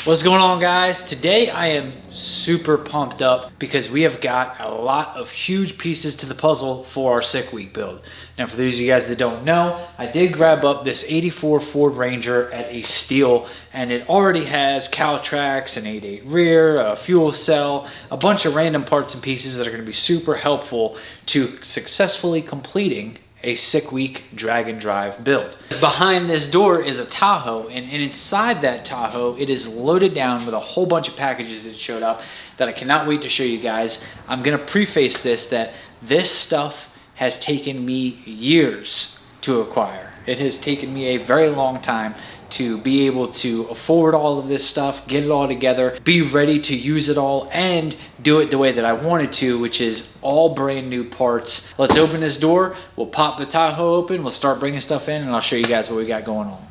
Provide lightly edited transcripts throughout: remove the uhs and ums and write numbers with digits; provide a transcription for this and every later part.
What's going on, guys? Today I am super pumped up because we have got a lot of huge pieces to the puzzle for our sick week build. Now, for those of you guys that don't know, I did grab up this 84 Ford Ranger at a steal, and it already has cow tracks, an 8.8 rear, a fuel cell, a bunch of random parts and pieces that are going to be super helpful to successfully completing a sick week drag and drive build. Behind this door is a Tahoe, and inside that Tahoe it is loaded down with a whole bunch of packages that showed up that I cannot wait to show you guys. I'm gonna preface this that this stuff has taken me years to acquire. It has taken me a very long time to be able to afford all of this stuff, get it all together, be ready to use it all, and do it the way that I wanted to, which is all brand new parts. Let's open this door, we'll pop the Tahoe open, we'll start bringing stuff in, and I'll show you guys what we got going on.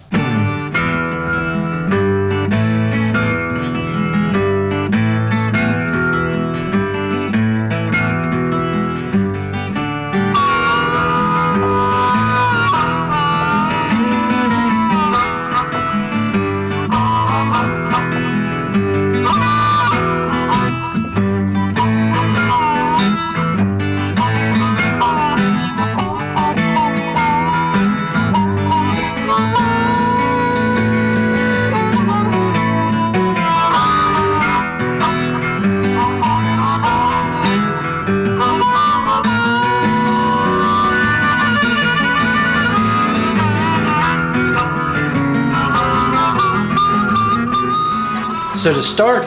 So to start,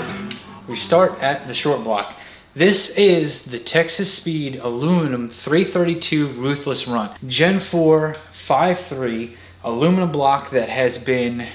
we start at the short block. This is the Texas Speed aluminum 332 Ruthless Runt. Gen 4 5.3 aluminum block that has been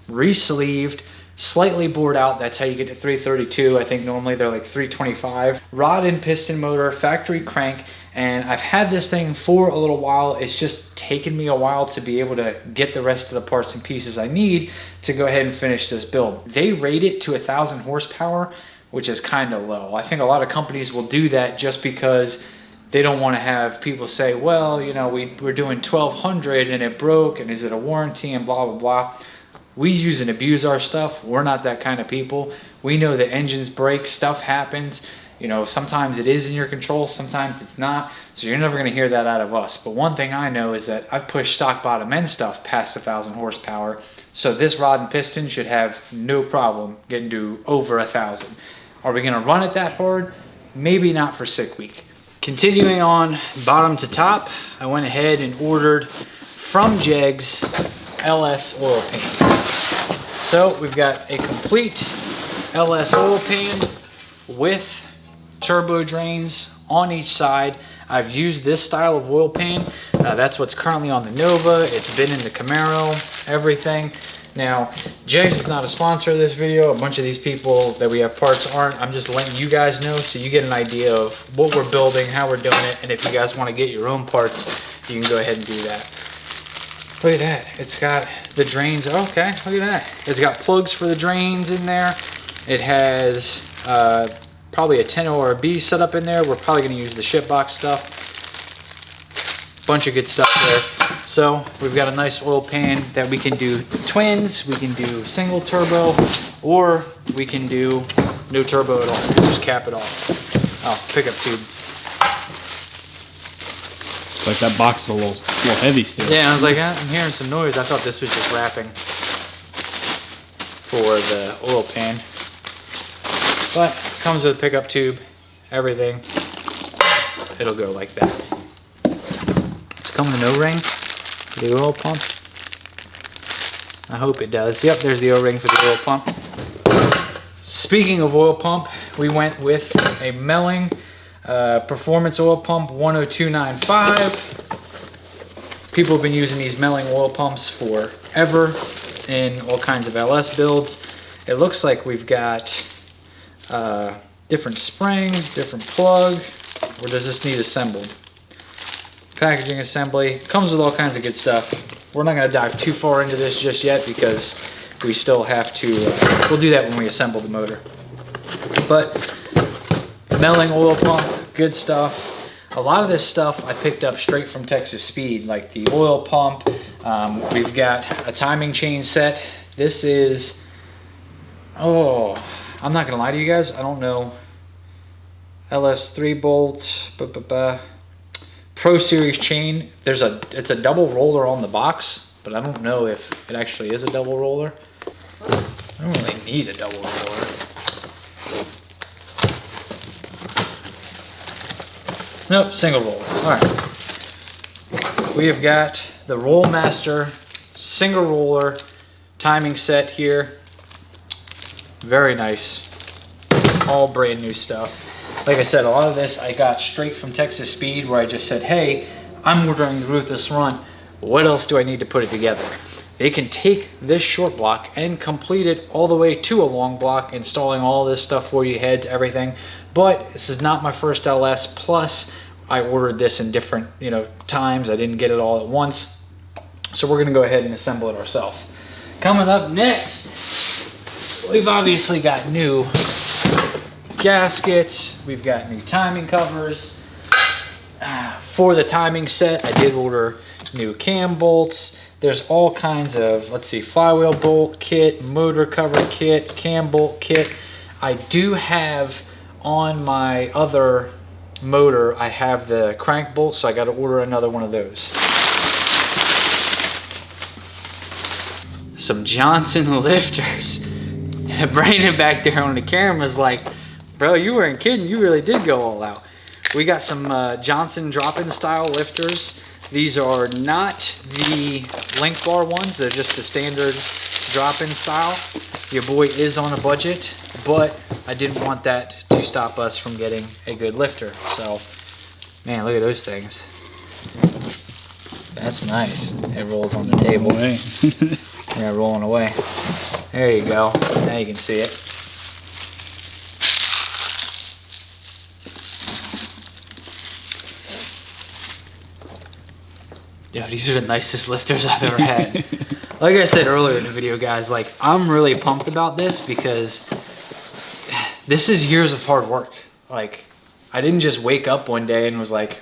re-sleeved, slightly bored out. That's how you get to 332. I think normally they're like 325. Rod and piston motor, factory crank, and I've had this thing for a little while. It's just taken me a while to be able to get the rest of the parts and pieces I need to go ahead and finish this build. They rate it to 1,000 horsepower, which is kind of low. I think a lot of companies will do that just because they don't want to have people say, well, you know, we're doing 1,200 and it broke, and is it a warranty, and blah, blah, blah. We use and abuse our stuff. We're not that kind of people. We know that engines break, stuff happens. You know, sometimes it is in your control, sometimes it's not. So you're never gonna hear that out of us. But one thing I know is that I've pushed stock bottom end stuff past 1,000 horsepower. So this rod and piston should have no problem getting to over 1,000. Are we gonna run it that hard? Maybe not for sick week. Continuing on bottom to top, I went ahead and ordered from Jags LS oil pan. So we've got a complete LS oil pan with turbo drains on each side. I've used this style of oil pan. That's what's currently on the Nova. It's been in the Camaro, everything. Now, Jags is not a sponsor of this video. A bunch of these people that we have parts aren't. I'm just letting you guys know so you get an idea of what we're building, how we're doing it, and if you guys want to get your own parts, you can go ahead and do that. Look at that. It's got the drains. Okay, look at that. It's got plugs for the drains in there. It has probably a 10 or a B set up in there. We're probably going to use the SHITBOX stuff. Bunch of good stuff there. So we've got a nice oil pan that we can do twins, we can do single turbo, or we can do no turbo at all. Just cap it off. Oh, pickup tube. It's like that box is a little heavy still. Yeah, I was like, I'm hearing some noise. I thought this was just wrapping for the oil pan. But comes with a pickup tube, everything. It'll go like that. It's coming with an O-ring for the oil pump. I hope it does. Yep, there's the O-ring for the oil pump. Speaking of oil pump, we went with a Melling Performance Oil Pump 10295. People have been using these Melling oil pumps forever in all kinds of LS builds. It looks like we've got different springs, different plug, or does this need assembled? Packaging assembly, comes with all kinds of good stuff. We're not gonna dive too far into this just yet because we still have to, we'll do that when we assemble the motor. But Melling oil pump, good stuff. A lot of this stuff I picked up straight from Texas Speed, like the oil pump. We've got a timing chain set. This is Oh, I'm not gonna lie to you guys. I don't know. LS3 bolts, Pro Series chain. It's a double roller on the box, but I don't know if it actually is a double roller. I don't really need a double roller. Nope, single roller. All right. We have got the Roll Master single roller timing set here. Very nice. All brand new stuff. Like I said, a lot of this I got straight from Texas Speed, where I just said, hey, I'm ordering the Ruthless Runt. What else do I need to put it together? They can take this short block and complete it all the way to a long block, installing all this stuff for you, heads, everything. But this is not my first LS. Plus, I ordered this in different, times. I didn't get it all at once. So we're gonna go ahead and assemble it ourselves. Coming up next, we've obviously got new gaskets. We've got new timing covers. For the timing set, I did order new cam bolts. There's all kinds of, let's see, flywheel bolt kit, motor cover kit, cam bolt kit. I do have on my other motor, I have the crank bolt, so I got to order another one of those. Some Johnson lifters. Brandon back there on the camera is like, bro, you weren't kidding. You really did go all out. We got some Johnson drop-in style lifters. These are not the link bar ones. They're just the standard drop-in style. Your boy is on a budget, but I didn't want that to stop us from getting a good lifter. So, man, look at those things. That's nice. It rolls on the table. Yeah, rolling away. There you go. Now you can see it. Yo, these are the nicest lifters I've ever had. Like I said earlier in the video, guys, like, I'm really pumped about this because this is years of hard work. Like, I didn't just wake up one day and was like,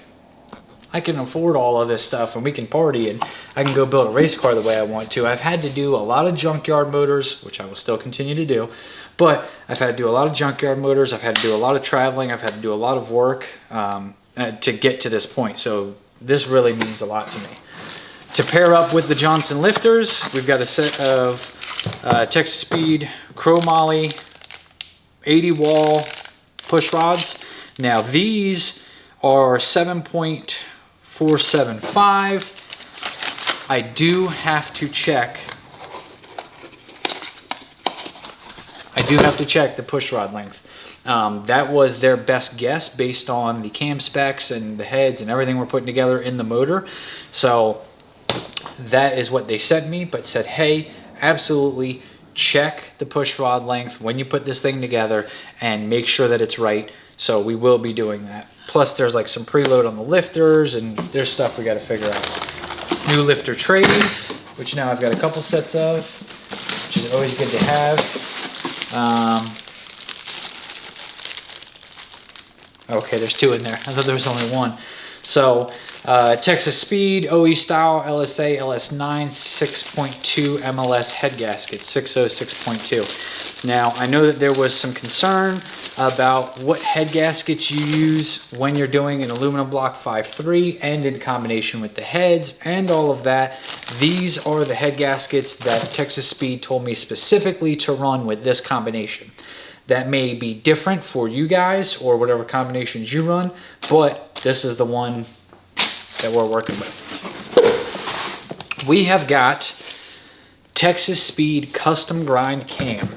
I can afford all of this stuff and we can party and I can go build a race car the way I want to. I've had to do a lot of junkyard motors, which I will still continue to do, but I've had to do a lot of junkyard motors. I've had to do a lot of traveling. I've had to do a lot of work to get to this point. So this really means a lot to me. To pair up with the Johnson lifters, we've got a set of Texas Speed chromoly 80 wall push rods. Now these are 7.475. I do have to check. The push rod length. That was their best guess based on the cam specs and the heads and everything we're putting together in the motor. So that is what they sent me, but said, hey, absolutely check the push rod length when you put this thing together and make sure that it's right. So we will be doing that. Plus there's like some preload on the lifters and there's stuff we got to figure out. New lifter trays, which now I've got a couple sets of, which is always good to have. Okay, there's two in there. I thought there was only one. So Texas Speed, OE style, LSA, LS9, 6.2 MLS head gaskets, 606.2. Now, I know that there was some concern about what head gaskets you use when you're doing an aluminum block 5.3 and in combination with the heads and all of that. These are the head gaskets that Texas Speed told me specifically to run with this combination. That may be different for you guys or whatever combinations you run, but this is the one that we're working with. We have got Texas Speed custom grind cam.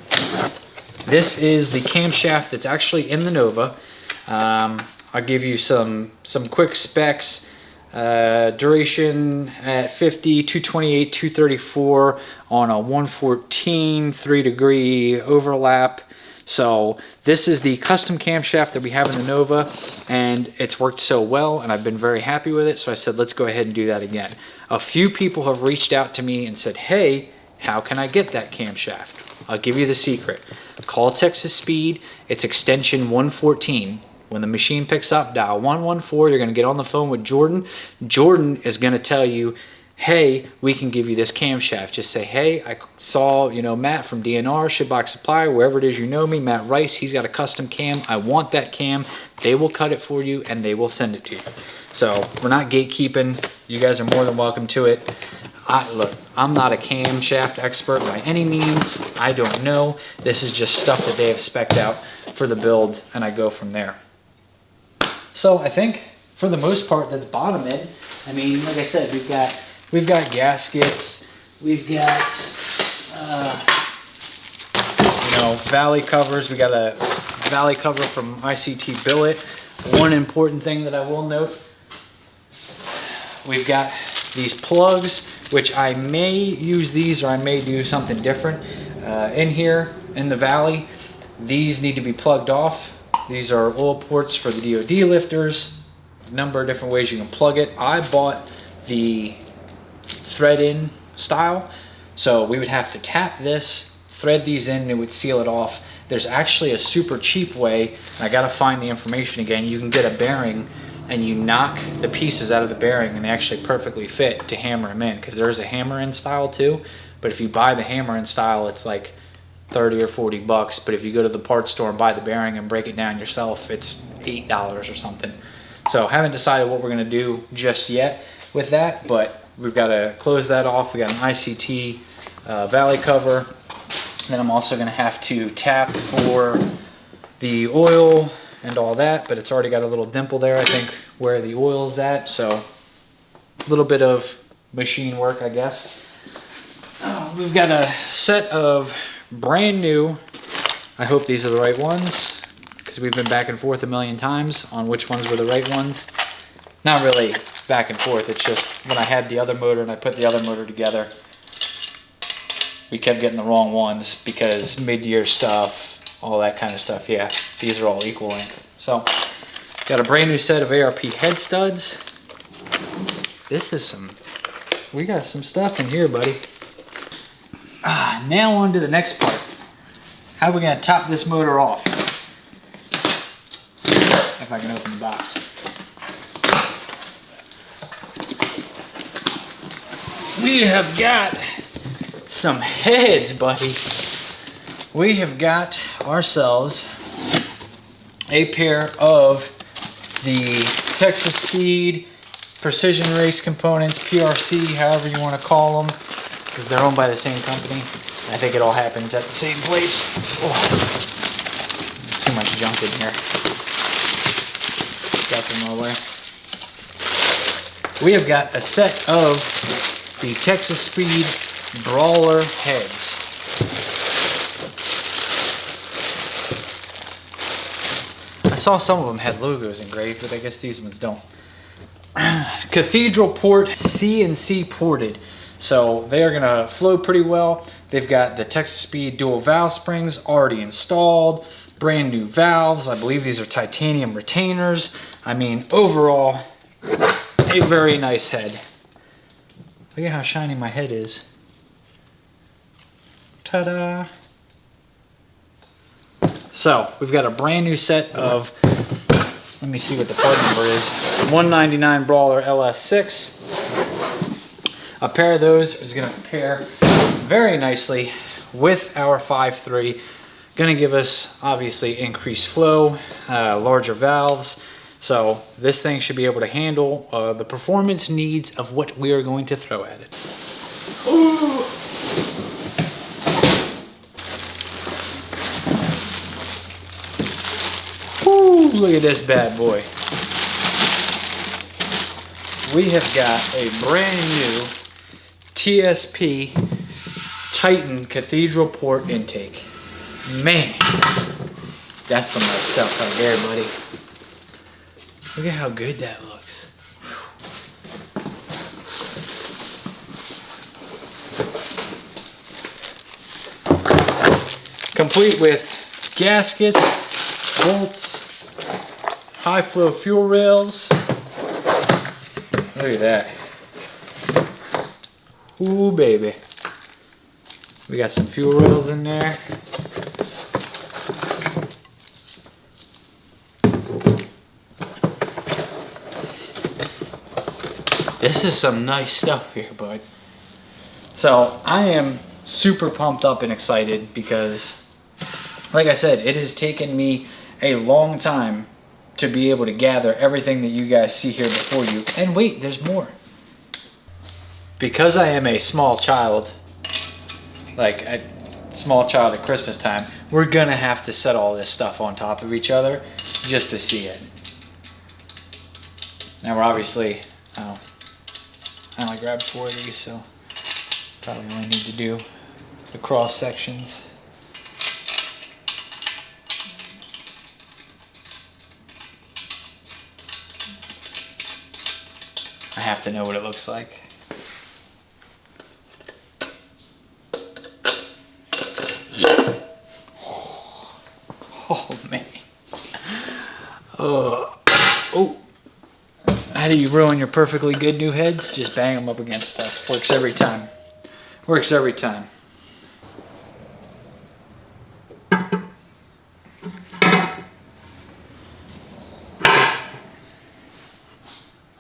This is the camshaft that's actually in the Nova. I'll give you some quick specs. Duration at 50, 228, 234 on a 114, 3-degree overlap. So this is the custom camshaft that we have in the Nova, and it's worked so well, and I've been very happy with it. So I said, let's go ahead and do that again. A few people have reached out to me and said, hey, how can I get that camshaft? I'll give you the secret. Call Texas Speed. It's extension 114. When the machine picks up, dial 114. You're going to get on the phone with Jordan. Jordan is going to tell you, hey, we can give you this camshaft. Just say, hey, I saw, you know, Matt from DNR, SHITBOX Supply, wherever it is you know me, Matt Ryce, he's got a custom cam. I want that cam. They will cut it for you and they will send it to you. So we're not gatekeeping. You guys are more than welcome to it. Look, I'm not a camshaft expert by any means. I don't know. This is just stuff that they have spec'd out for the build, and I go from there. So I think for the most part, that's bottom end. I mean, like I said, we've got gaskets, we've got you know, valley covers. We got a valley cover from ICT Billet. One important thing that I will note, we've got these plugs, which I may use these or I may do something different. In here in the valley, these need to be plugged off. These are oil ports for the DOD lifters. A number of different ways you can plug it. I bought the thread in style, so we would have to tap this, thread these in, and it would seal it off. There's actually a super cheap way, and I gotta find the information again. You can get a bearing and you knock the pieces out of the bearing and they actually perfectly fit to hammer them in, because there's a hammer in style too. But if you buy the hammer in style, it's like 30 or 40 bucks. But if you go to the parts store and buy the bearing and break it down yourself, it's $8 or something. So haven't decided what we're gonna do just yet with that, but we've got to close that off. We got an ICT valley cover. Then I'm also gonna have to tap for the oil and all that, but it's already got a little dimple there, I think, where the oil is at. So a little bit of machine work, I guess. We've got a set of brand new, I hope these are the right ones, because we've been back and forth a million times on which ones were the right ones. Not really back and forth, it's just when I had the other motor and I put the other motor together, we kept getting the wrong ones because mid-year stuff, all that kind of stuff. Yeah, these are all equal length. So got a brand new set of ARP head studs. This is we got some stuff in here, buddy. Now on to the next part. How are we gonna top this motor off? If I can open the box. We have got some heads, buddy. We have got ourselves a pair of the Texas Speed Precision Race Components, PRC, however you want to call them, because they're owned by the same company. I think it all happens at the same place. Oh, too much junk in here. Got them away. We have got a set of the Texas Speed Brawler heads. I saw some of them had logos engraved, but I guess these ones don't. Cathedral port, CNC ported. So they are gonna flow pretty well. They've got the Texas Speed dual valve springs already installed, brand new valves. I believe these are titanium retainers. I mean, overall, a very nice head. Look at how shiny my head is. Ta-da! So we've got a brand new set of, let me see what the part number is, 199 Brawler LS6. A pair of those is going to pair very nicely with our 5.3. Going to give us obviously increased flow, larger valves. So this thing should be able to handle the performance needs of what we are going to throw at it. Ooh. Ooh, look at this bad boy. We have got a brand new TSP Titan Cathedral port intake. Man, that's some nice stuff right there, buddy. Look at how good that looks. Complete with gaskets, bolts, high flow fuel rails. Look at that. Ooh, baby. We got some fuel rails in there. This is some nice stuff here, bud. So I am super pumped up and excited because, like I said, it has taken me a long time to be able to gather everything that you guys see here before you. And wait, there's more. Because I am a small child, like a small child at Christmas time, we're gonna have to set all this stuff on top of each other just to see it. Now we're obviously, I only grabbed 4 of these, so probably only need to do the cross sections. I have to know what it looks like. Oh man. Oh. How do you ruin your perfectly good new heads? Just bang them up against stuff. Works every time. Works every time.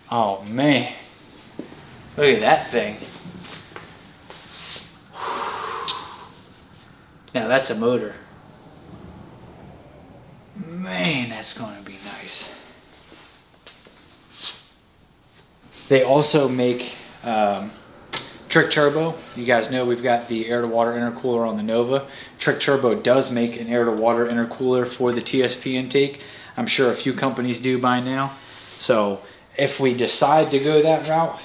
Oh man. Look at that thing. Now that's a motor. Man, that's going to be nice. They also make Trick Turbo. You guys know we've got the air to water intercooler on the Nova. Trick Turbo does make an air to water intercooler for the TSP intake. I'm sure a few companies do by now. So if we decide to go that route,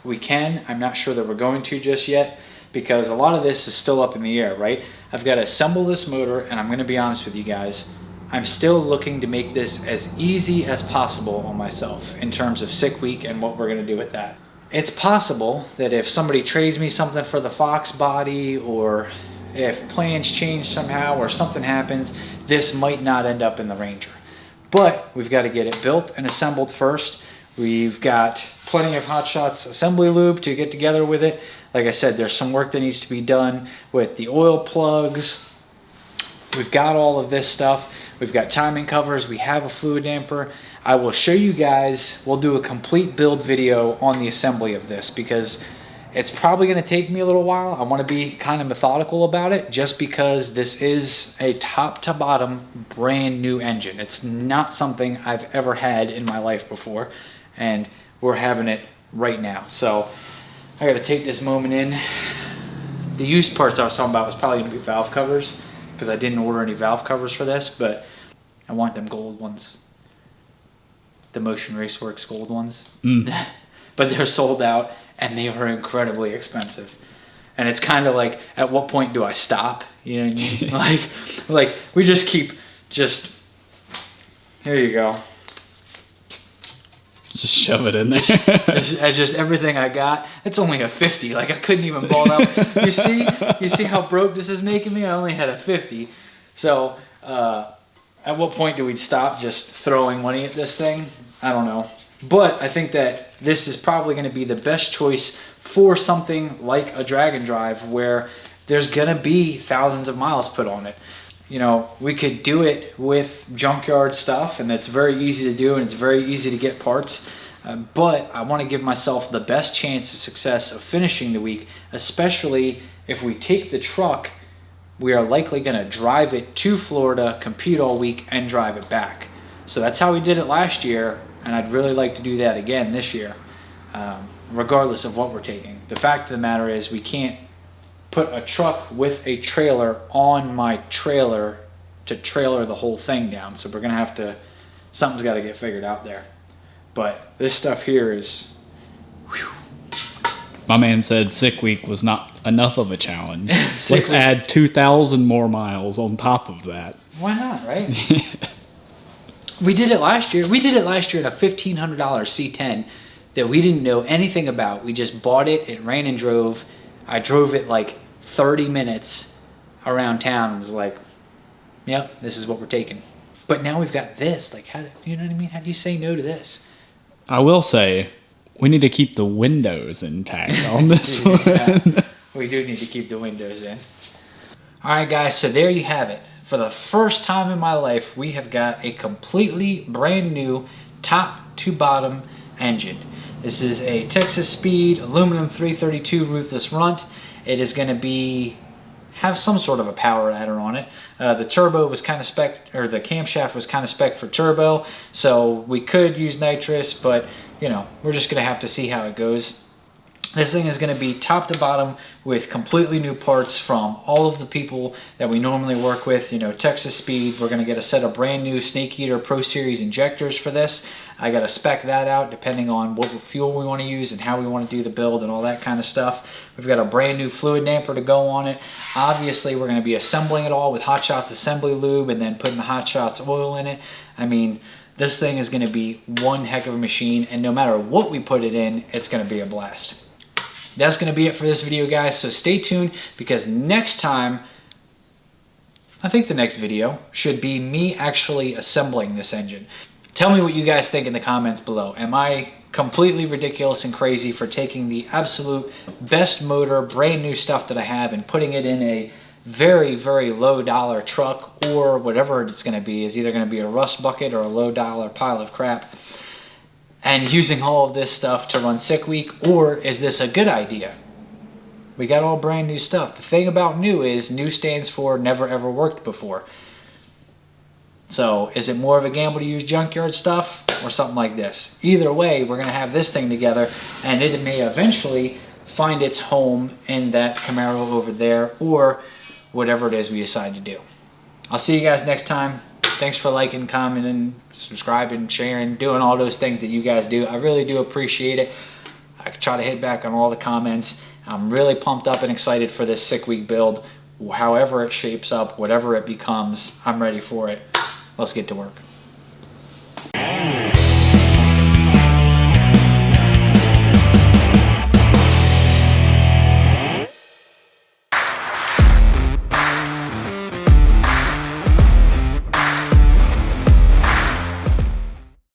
we can. I'm not sure that we're going to just yet because a lot of this is still up in the air, right? I've got to assemble this motor, and I'm going to be honest with you guys. I'm still looking to make this as easy as possible on myself in terms of sick week and what we're going to do with that. It's possible that if somebody trades me something for the Fox body, or if plans change somehow or something happens, this might not end up in the Ranger. But we've got to get it built and assembled first. We've got plenty of Hot Shots assembly lube to get together with it. Like I said, there's some work that needs to be done with the oil plugs. We've got all of this stuff. We've got timing covers. We have a fluid damper. I will show you guys. We'll do a complete build video on the assembly of this because it's probably going to take me a little while. I want to be kind of methodical about it just because this is a top to bottom brand new engine. It's not something I've ever had in my life before, and we're having it right now. So I got to take this moment in. The used parts I was talking about was probably going to be valve covers because I didn't order any valve covers for this, but I want them gold ones. The Motion Raceworks gold ones. But they're sold out and they are incredibly expensive. And it's kind of like, at what point do I stop? You know what I mean? like we just keep here you go. Just shove it in there. just everything I got. It's only a 50. Like I couldn't even ball out. You see how broke this is making me? I only had a 50. So at what point do we stop just throwing money at this thing? I don't know. But I think that this is probably going to be the best choice for something like a drag and drive where there's going to be thousands of miles put on it. You know, we could do it with junkyard stuff, and it's very easy to do, and it's very easy to get parts. But I want to give myself the best chance of success of finishing the week, especially if we take the truck. We are likely going to drive it to Florida, compete all week, and drive it back. So that's how we did it last year, and I'd really like to do that again this year, regardless of what we're taking. The fact of the matter is we can't put a truck with a trailer on my trailer to trailer the whole thing down. So we're going to have to, something's got to get figured out there. But this stuff here is, whew. My man said sick week was not enough of a challenge. Let's add 2,000 more miles on top of that. Why not, right? We did it last year. We did it last year at a $1,500 C10 that we didn't know anything about. We just bought it. It ran and drove. I drove it like 30 minutes around town and was like, yep, this is what we're taking. But now we've got this. Like, how, you know what I mean? How do you say no to this? I will say, we need to keep the windows intact on this one. We do need to keep the windows in. All right, guys, so there you have it. For the first time in my life, we have got a completely brand new top to bottom engine. This is a Texas Speed aluminum 332 Ruthless Runt. It is going to have some sort of a power adder on it. The turbo was kind of spec, or the camshaft was kind of spec for turbo, so we could use nitrous, but you know, we're just going to have to see how it goes. This thing is going to be top to bottom with completely new parts from all of the people that we normally work with. You know, Texas Speed, we're going to get a set of brand new Snake Eater Pro Series injectors for this. I got to spec that out depending on what fuel we want to use and how we want to do the build and all that kind of stuff. We've got a brand new fluid damper to go on it. Obviously, we're going to be assembling it all with Hot Shots assembly lube and then putting the Hot Shots oil in it. I mean, this thing is going to be one heck of a machine, and no matter what we put it in, it's going to be a blast. That's going to be it for this video, guys, so stay tuned, because next time, I think the next video should be me actually assembling this engine. Tell me what you guys think in the comments below. Am I completely ridiculous and crazy for taking the absolute best motor, brand new stuff that I have, and putting it in a very, very low dollar truck, or whatever it's going to be, is either going to be a rust bucket or a low dollar pile of crap, and using all of this stuff to run sick week? Or is this a good idea? We got all brand new stuff. The thing about new is new stands for never ever worked before. So is it more of a gamble to use junkyard stuff or something like this? Either way, we're going to have this thing together, and it may eventually find its home in that Camaro over there, or whatever it is we decide to do. I'll see you guys next time. Thanks for liking, commenting, subscribing, sharing, doing all those things that you guys do. I really do appreciate it. I try to hit back on all the comments. I'm really pumped up and excited for this sick week build. However it shapes up, whatever it becomes, I'm ready for it. Let's get to work.